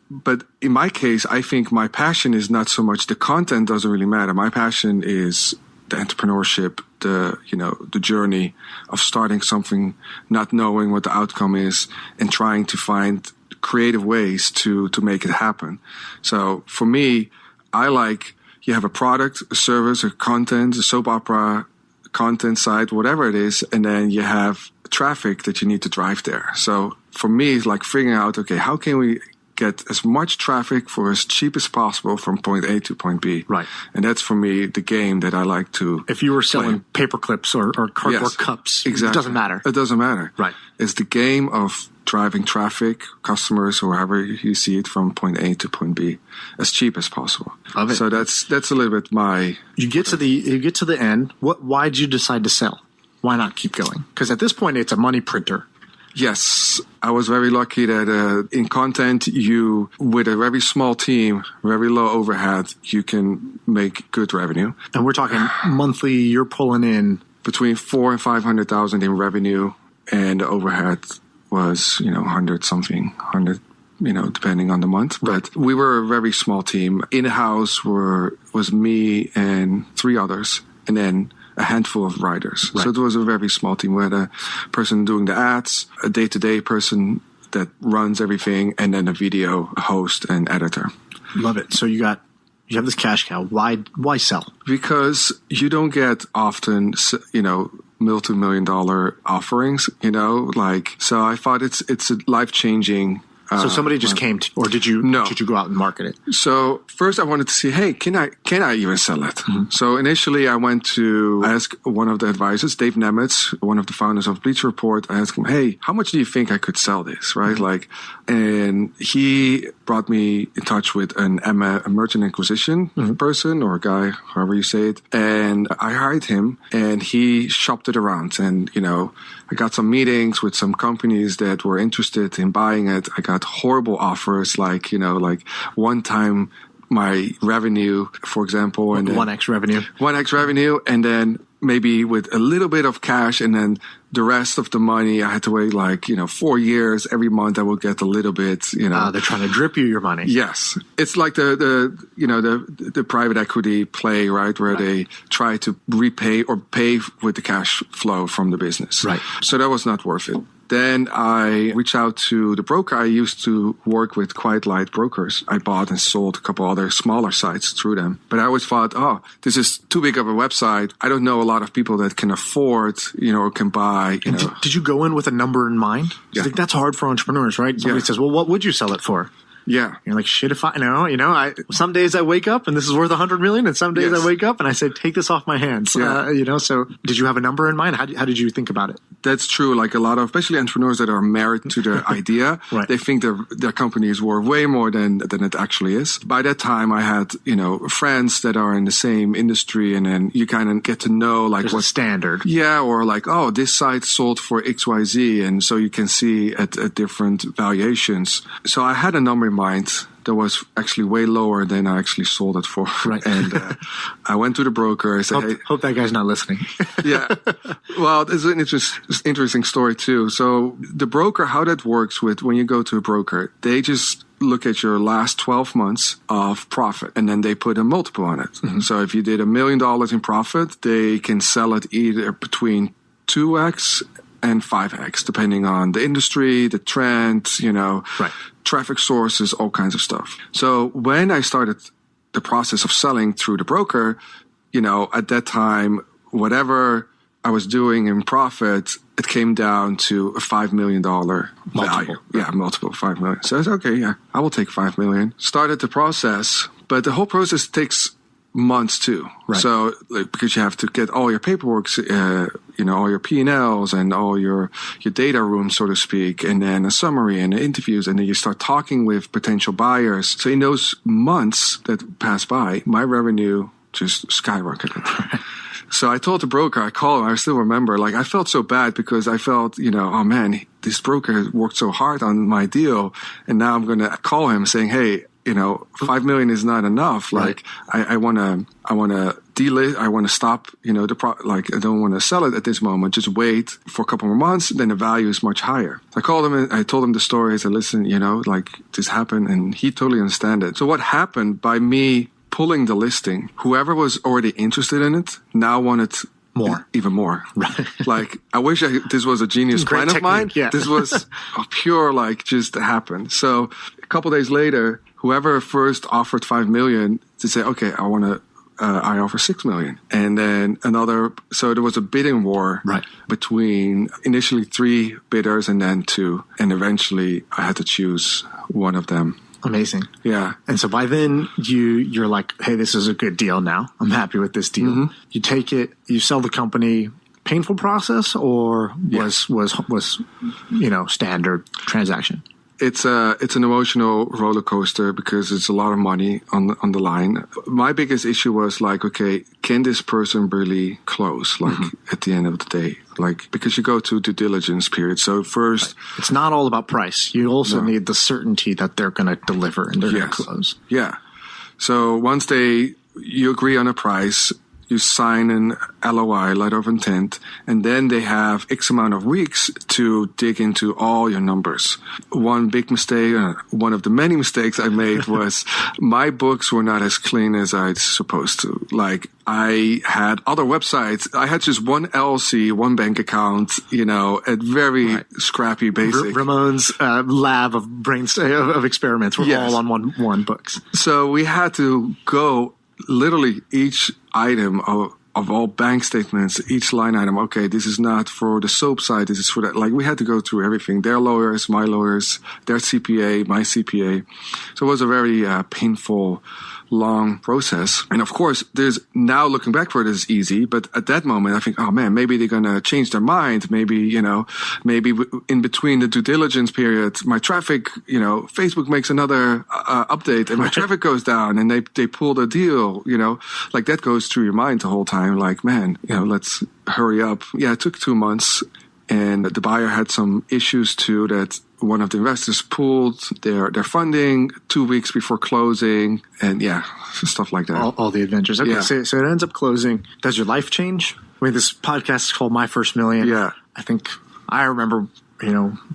But in my case, I think my passion is not so much the content doesn't really matter. My passion is the entrepreneurship, the journey of starting something, not knowing what the outcome is, and trying to find creative ways to make it happen. So for me, I like, you have a product, a service, a content, a soap opera, content site, whatever it is, and then you have traffic that you need to drive there. So for me, it's like figuring out, okay, how can we get as much traffic for as cheap as possible from point A to point B? Right. And that's for me the game that I like to If you were selling play. paper clips or cardboard cups, exactly. it doesn't matter. It doesn't matter. Right. It's the game of driving traffic, customers, or however you see it, from point A to point B as cheap as possible. Love it. So that's a little bit my. You get to the end. Why did you decide to sell? Why not keep going? Because at this point, it's a money printer. Yes, I was very lucky that in content, you, with a very small team, very low overhead, you can make good revenue. And we're talking monthly. You're pulling in Between 400,000 and 500,000 in revenue, and the overhead was 100 something, 100. Depending on the month. But we were a very small team. In-house was me and 3 others, and then a handful of writers. Right. So it was a very small team. We had a person doing the ads, a day-to-day person that runs everything, and then a video host and editor. love it. So you have this cash cow. Why sell? Because you don't get often, multi-million-dollar offerings, so I thought it's a life-changing. So somebody just came to, or did you go out and market it? So first I wanted to see, hey, can I even sell it? Mm-hmm. So initially I went to ask one of the advisors, Dave Nemitz, one of the founders of Bleacher Report. I asked him, hey, how much do you think I could sell this? Right. Mm-hmm. And he brought me in touch with a merchant acquisition person, or a guy, however you say it. And I hired him, and he shopped it around. And, I got some meetings with some companies that were interested in buying it. I got horrible offers, like one time my revenue, for example. And 1x revenue. 1x revenue, and then maybe with a little bit of cash, and then the rest of the money, I had to wait 4 years. Every month I would get a little bit, They're trying to drip you your money. Yes. It's like the private equity play, right? Where they try to repay or pay with the cash flow from the business. Right. So that was not worth it. Then I reached out to the broker. I used to work with Quiet Light brokers. I bought and sold a couple other smaller sites through them. But I always thought, this is too big of a website. I don't know a lot of people that can afford, or can buy. Did you go in with a number in mind? Yeah. I think that's hard for entrepreneurs, right? Somebody says, well, what would you sell it for? Yeah. You're like, shit, if I know, some days I wake up and this is worth 100 million, and some days I wake up and I say, take this off my hands. Yeah. So did you have a number in mind? How did you think about it? That's true. Like a lot of, especially entrepreneurs that are married to the idea, right. They think their company is worth way more than it actually is. By that time, I had, friends that are in the same industry, and then you kind of get to know There's a standard. Yeah. Or this site sold for XYZ. And so you can see at different valuations. So I had a number in mind that was actually way lower than I actually sold it for. Right. And I went to the broker. I said, hope that guy's not listening. Yeah. Well, it's an interesting story too. So the broker, how that works when you go to a broker, they just look at your last 12 months of profit, and then they put a multiple on it. Mm-hmm. So if you did $1 million in profit, they can sell it either between 2x and 5x, depending on the industry, the trend, right. Traffic sources, all kinds of stuff. So when I started the process of selling through the broker, at that time, whatever I was doing in profit, it came down to a $5 million value. Yeah, multiple 5 million. So I said, okay, yeah, I will take 5 million. Started the process, but the whole process takes months too. Right. So because you have to get all your paperwork, all your P&Ls and all your data room, so to speak, and then a summary and interviews, and then you start talking with potential buyers. So in those months that passed by, my revenue just skyrocketed. So I told the broker, I called him, I still remember, I felt so bad because I felt, oh man, this broker worked so hard on my deal, and now I'm going to call him saying, hey, 5 million is not enough. Right. I want to delist. I want to stop, I don't want to sell it at this moment. Just wait for a couple more months. Then the value is much higher. I called him and I told him the story. I said, listen, this happened, and he totally understood it. So what happened by me pulling the listing, whoever was already interested in it now wanted more. Even more. Right. I wish this was a genius plan of mine. Yeah. This was a pure, just happened. So a couple days later, whoever first offered 5 million to say, okay, I offer 6 million. And then so there was a bidding war between initially 3 bidders and then 2. And eventually I had to choose one of them. Amazing. Yeah. And so by then you're like, hey, this is a good deal now. I'm happy with this deal. Mm-hmm. You take it, you sell the company. Painful process or was standard transaction? It's an emotional roller coaster because it's a lot of money on the line. My biggest issue was like, okay, can this person really close? Like at the end of the day, like because you go to due diligence period. So first, it's not all about price. You also need the certainty that they're going to deliver and they're going to close. Yeah. So once you agree on a price. You sign an LOI, letter of intent, and then they have X amount of weeks to dig into all your numbers. One big mistake, one of the many mistakes I made was my books were not as clean as I'd supposed to. Like I had other websites. I had just one LLC, one bank account, at very scrappy basic. Ramon's lab of of experiments were all on one books. So we had to go literally each item of all bank statements, each line item. Okay, this is not for the soap side. This is for that. Like we had to go through everything. Their lawyers, my lawyers, their CPA, my CPA. So it was a very painful, long process. And of course, there's now looking back for it is easy. But at that moment, I think, oh man, maybe they're going to change their mind. Maybe, maybe in between the due diligence period, my traffic, Facebook makes another update and my traffic goes down and they pull the deal, like that goes through your mind the whole time. Like, man, let's hurry up. Yeah, it took 2 months and the buyer had some issues too that one of the investors pulled their funding 2 weeks before closing and stuff like that. All the adventures. Okay, Yeah. So it ends up closing. Does your life change? I mean, this podcast is called My First Million. Yeah. I think I remember,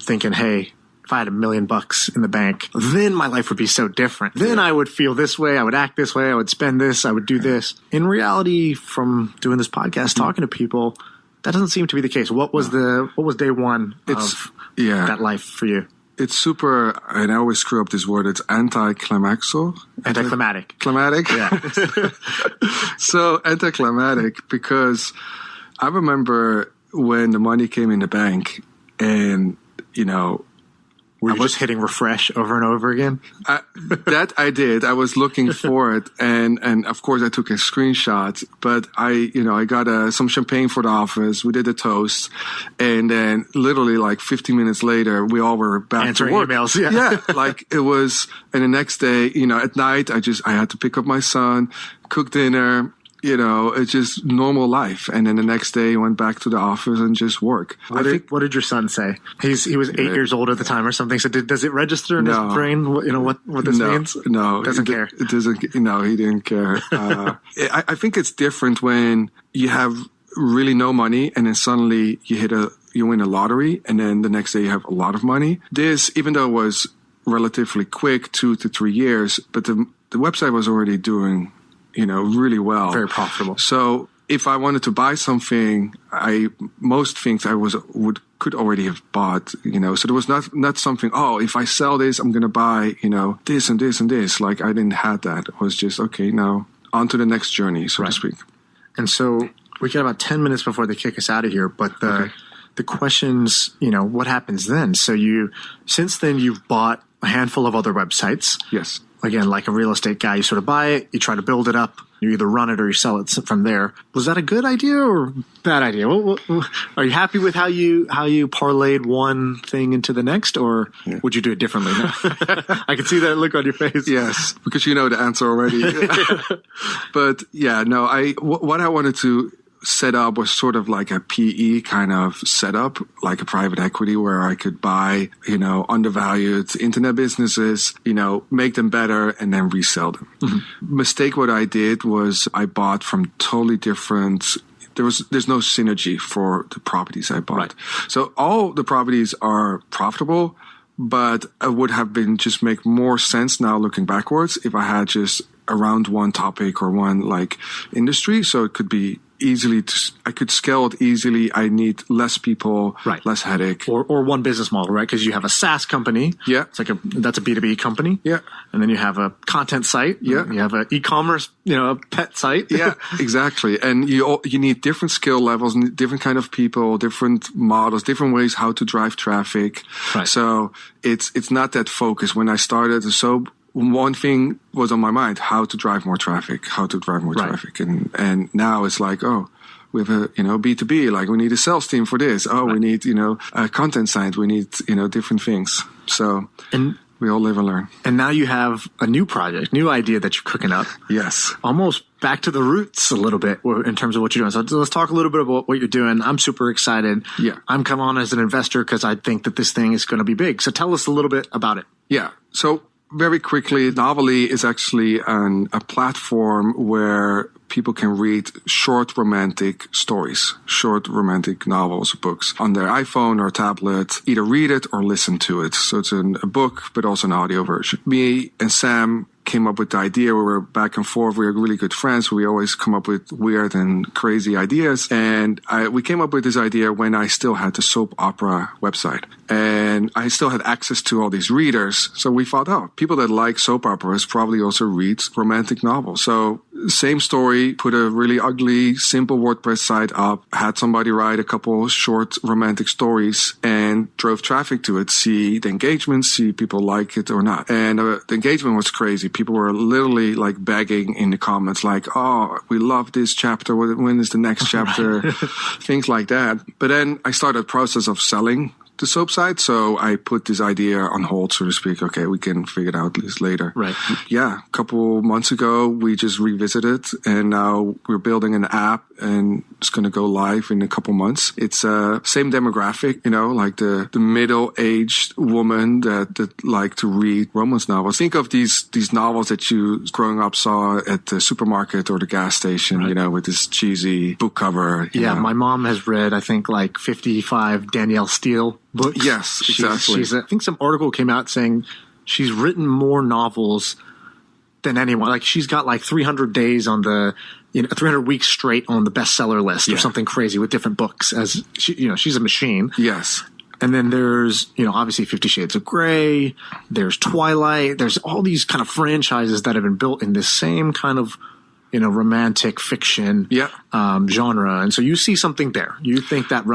thinking, hey, if I had $1 million in the bank, then my life would be so different. Then I would feel this way. I would act this way. I would spend this. I would do this. In reality, from doing this podcast, talking to people, that doesn't seem to be the case. What was day one of that life for you? It's super, and I always screw up this word. It's anticlimaxal. Anticlimactic. Climatic? Yeah. So anticlimactic because I remember when the money came in the bank and, Were you just hitting refresh over and over again? That I did. I was looking for it, and of course I took a screenshot. But I got some champagne for the office. We did a toast, and then literally like 15 minutes later, we all were back answering to work. emails. Yeah, like it was. And the next day, at night, I had to pick up my son, cook dinner. It's just normal life. And then the next day he went back to the office and just work. What did your son say? He was 8 years old at the time or something. So does it register in his brain? What this means? No, doesn't care. It doesn't. No, he didn't care. I think it's different when you have really no money and then suddenly you win a lottery and then the next day you have a lot of money. This, even though it was relatively quick, 2 to 3 years, but the website was already doing really well. Very profitable. So if I wanted to buy something, most things I could already have bought, So there was not something, if I sell this, I'm going to buy, this and this and this. Like I didn't have that. It was just, okay, now on to the next journey, so to speak. And so we got about 10 minutes before they kick us out of here, but the questions, what happens then? So since then you've bought a handful of other websites. Yes. Again, like a real estate guy, you sort of buy it, you try to build it up, you either run it or you sell it from there. Was that a good idea or bad idea? Are you happy with how you parlayed one thing into the next, or would you do it differently now? I can see that look on your face. Yes, because you know the answer already. But what I wanted to set up was sort of like a PE kind of setup, like a private equity where I could buy, undervalued internet businesses, make them better and then resell them. Mm-hmm. Mistake what I did was I bought from totally different. There's no synergy for the properties I bought. Right. So all the properties are profitable, but it would have been just make more sense now looking backwards if I had just around one topic or one like industry. So it could be I could scale it easily. I need less people, less headache. Or one business model, right? Because you have a SaaS company. Yeah. It's like that's a B2B company. Yeah. And then you have a content site. Yeah. You have an e-commerce, a pet site. Yeah, exactly. And you need different skill levels, different kind of people, different models, different ways how to drive traffic. Right. So it's not that focused. When I started the soap, one thing was on my mind: how to drive more traffic, traffic. And now it's like, oh, we have a B2B, like we need a sales team for this. Oh, we need a content site. We need different things. So we all live and learn. And now you have a new project, new idea that you're cooking up. Yes. Almost back to the roots a little bit in terms of what you're doing. So let's talk a little bit about what you're doing. I'm super excited. Yeah. I'm coming on as an investor because I think that this thing is going to be big. So tell us a little bit about it. Yeah. So very quickly, Novelly is actually a platform where people can read short romantic stories, short romantic novels, books on their iPhone or tablet, either read it or listen to it. So it's a book, but also an audio version. Me and Sam came up with the idea. We were back and forth. We were really good friends. We always come up with weird and crazy ideas. And we came up with this idea when I still had the soap opera website. And I still had access to all these readers. So we thought, oh, people that like soap operas probably also read romantic novels. So same story, put a really ugly, simple WordPress site up, had somebody write a couple short romantic stories and drove traffic to it, see the engagement, see people like it or not. And the engagement was crazy. People were literally like begging in the comments, like, oh, we love this chapter. When is the next chapter? Things like that. But then I started a process of selling the soap site. So I put this idea on hold, so to speak. Okay, we can figure it out this later. Right. Yeah. A couple months ago, we just revisited and now we're building an app and it's going to go live in a couple months. It's same demographic, like the middle-aged woman that like to read romance novels. Think of these novels that you growing up saw at the supermarket or the gas station, right, with this cheesy book cover. Yeah. My mom has read, I think, like 55 Danielle Steele books. Yes, exactly. I think some article came out saying she's written more novels than anyone. Like she's got like 300 days on the, 300 weeks straight on the bestseller list or something crazy with different books. As she, she's a machine. Yes. And then there's, obviously 50 Shades of Grey. There's Twilight. There's all these kind of franchises that have been built in this same kind of, romantic fiction genre. And so you see something there. You think that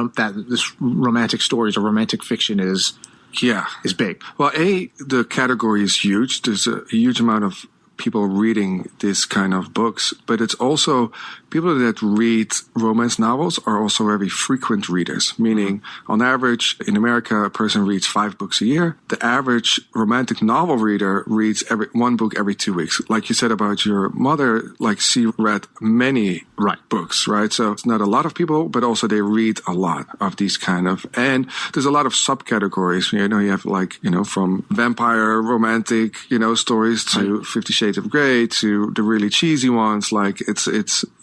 this romantic stories or romantic fiction is big. Well, the category is huge. There's a huge amount of people reading this kind of books, but it's also people that read romance novels are also very frequent readers, meaning on average in America, a person reads 5 books a year. The average romantic novel reader reads one book every 2 weeks. Like you said about your mother, like she read many books, right? So it's not a lot of people, but also they read a lot of these kind of, and there's a lot of subcategories. You have like, from vampire romantic, stories to 50 Shades of Grey to the really cheesy ones. Like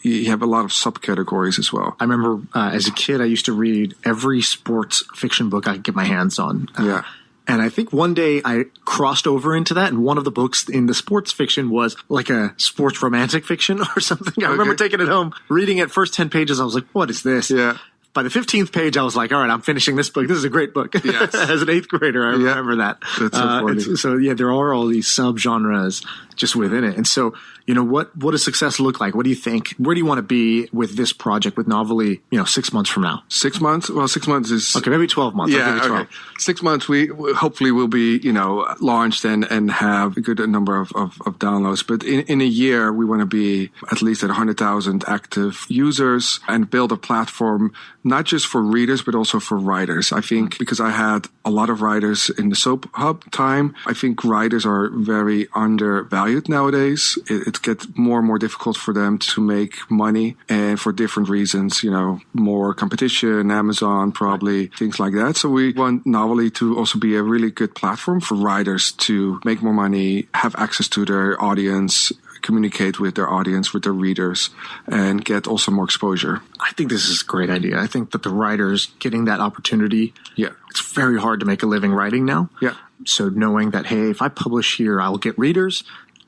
you have a lot of subcategories as well. I remember as a kid, I used to read every sports fiction book I could get my hands on. And I think one day I crossed over into that, and one of the books in the sports fiction was like a sports romantic fiction or something. I remember taking it home, reading it, first 10 pages. I was like, what is this? Yeah. By the 15th page, I was like, all right, I'm finishing this book. This is a great book. Yes. As an 8th grader, I remember that. That's so funny. So there are all these subgenres just within it. And so, what does success look like? What do you think? Where do you want to be with this project, with Novelly, 6 months from now? 6 months? Well, 6 months is... Okay, maybe 12 months. Yeah, maybe 12. Okay. 6 months, we hopefully will be, launched and have a good number of downloads. But in a year, we want to be at least at 100,000 active users and build a platform, not just for readers, but also for writers. I think because I had a lot of writers in the Soap Hub time, I think writers are very undervalued nowadays. It gets more and more difficult for them to make money, and for different reasons, more competition, Amazon, probably things like that. So we want Novelly to also be a really good platform for writers to make more money, have access to their audience, communicate with their audience, with their readers, and get also more exposure. I think this is a great idea. I think that the writers getting that opportunity, it's very hard to make a living writing now. Yeah. So knowing that, hey, if I publish here, I'll get readers.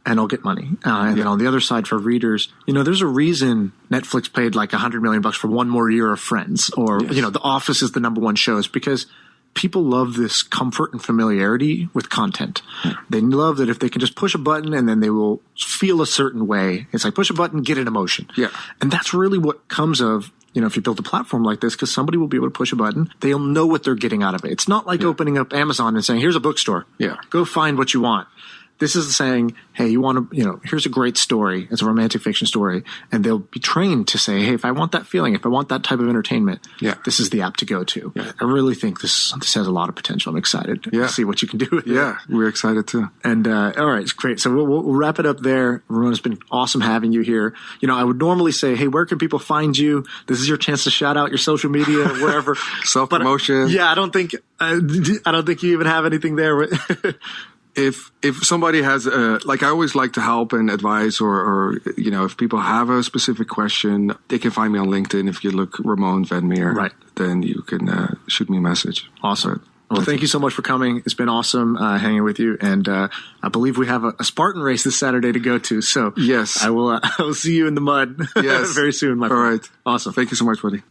and I'll get money. And then on the other side for readers, there's a reason Netflix paid like $100 million for one more year of Friends, or, The Office is the number one show, is because people love this comfort and familiarity with content. They love that if they can just push a button and then they will feel a certain way. It's like push a button, get an emotion. Yeah. And that's really what comes of, if you build a platform like this, because somebody will be able to push a button, they'll know what they're getting out of it. It's not like opening up Amazon and saying, here's a bookstore. Yeah. Go find what you want. This is saying, hey, you want to, here's a great story. It's a romantic fiction story. And they'll be trained to say, hey, if I want that feeling, if I want that type of entertainment, this is the app to go to. Yeah. I really think this has a lot of potential. I'm excited to see what you can do with it. Yeah, we're excited too. And all right, it's great. So we'll wrap it up there. Ramon, it's been awesome having you here. I would normally say, hey, where can people find you? This is your chance to shout out your social media or wherever. Self-promotion. I don't think you even have anything there. If somebody has I always like to help and advise, or if people have a specific question, they can find me on LinkedIn. If you look Ramon Van Meer, then you can shoot me a message. Awesome. Well, thank you so much for coming. It's been awesome hanging with you, and I believe we have a Spartan race this Saturday to go to. So yes, I will see you in the mud very soon, my friend. All right. Awesome. Thank you so much, buddy.